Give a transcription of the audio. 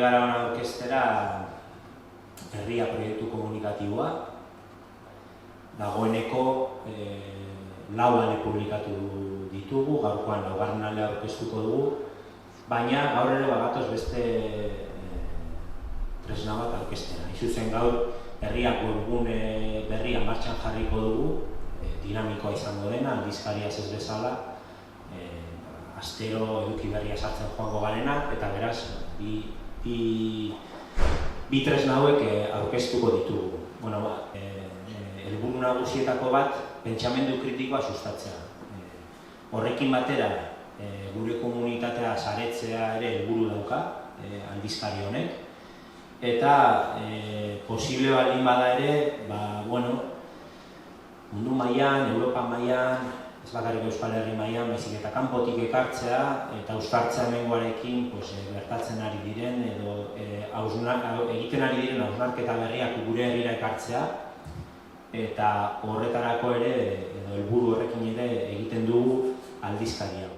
gara hona orkestera herria proiektu komunikatiboa. Dagoeneko 4 ale publikatu ditugu, gaurkoan 4. alea aurkeztuko dugu, baina gaur ere bagatoz beste tresna bat aurkeztera. Izuzen gaur herriak webgune berria martxan jarriko dugu, dinamikoa izango dena, aldizkariaz ez bezala, astero eduki berria sartzen joango garena, eta beraz, bi tresna hauek aurkeztuko ditugu. Helburu nagusietako bat, pentsamendu kritikoa sustatzea. Horrekin batera, gure komunitatea saretzea ere helburu dauka, aldizkari honek, eta posible baldin bada ere, mundu mailan, Europa mailan, ez bakarrik Euskal Herri mailan, baizik eta kanpotik ekartzea eta uztartzea hemengoarekin gertatzen ari diren edo egiten ari diren hausnarketa berriak gure herrira ekartzea, eta horretarako ere, edo helburu horrekin ere egiten dugu aldizkari hau.